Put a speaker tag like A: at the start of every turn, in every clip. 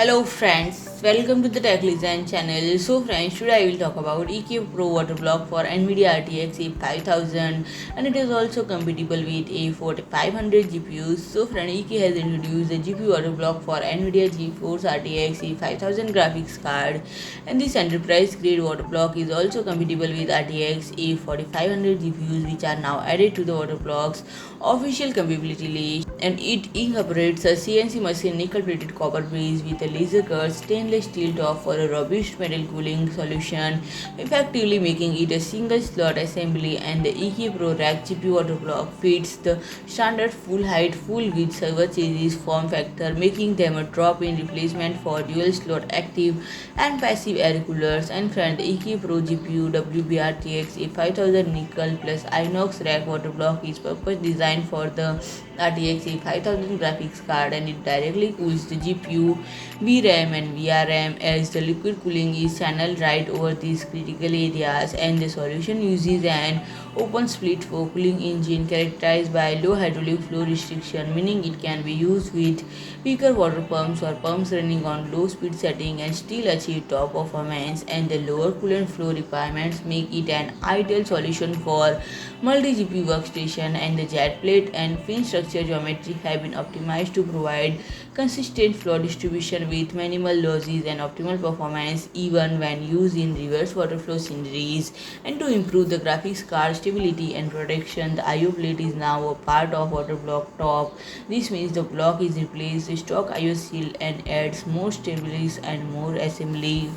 A: Hello friends, welcome to the Tech Design channel. So friends, today I will talk about EK-Pro water block for NVIDIA RTX A5000 and it is also compatible with A4500 GPUs. So friend, EK has introduced the GPU water block for NVIDIA GeForce RTX A5000 graphics card, and this enterprise grade water block is also compatible with RTX A4500 GPUs, which are now added to the water block's official compatibility list, and it incorporates a CNC machine nickel plated copper base with a laser cut stainless steel top for a robust metal cooling solution, effectively making it a single slot assembly. And the EK-Pro Rack GPU water block fits the standard full height, full width server chassis form factor, making them a drop-in replacement for dual slot active and passive air coolers. And friend, the EK-Pro GPU WB RTX A5000 nickel plus Inox Rack water block is purpose designed for the RTX A5000 graphics card, and it directly cools the GPU, VRAM and VRM, as the liquid cooling is channeled right over these critical areas, and the solution uses an open split for cooling engine characterized by low hydraulic flow restriction, meaning it can be used with weaker water pumps or pumps running on low speed setting and still achieve top performance. And the lower coolant flow requirements make it an ideal solution for multi-GPU workstation, and the jet plate and fin structure geometry have been optimized to provide consistent flow distribution with minimal losses and optimal performance even when used in reverse water flow sceneries. And to improve the graphics card stability and protection, the IO plate is now a part of water block top. This means the block is replaced with stock IO shield and adds more stability and more assembly.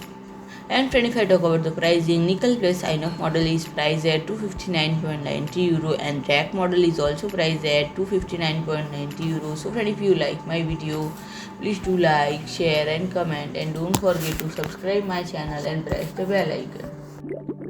A: And friend, if I talk about the pricing, nickel plus Inox model is priced at €259.90 and rack model is also priced at €259.90. So friend, if you like my video, please do like, share and comment, and don't forget to subscribe my channel and press the bell icon.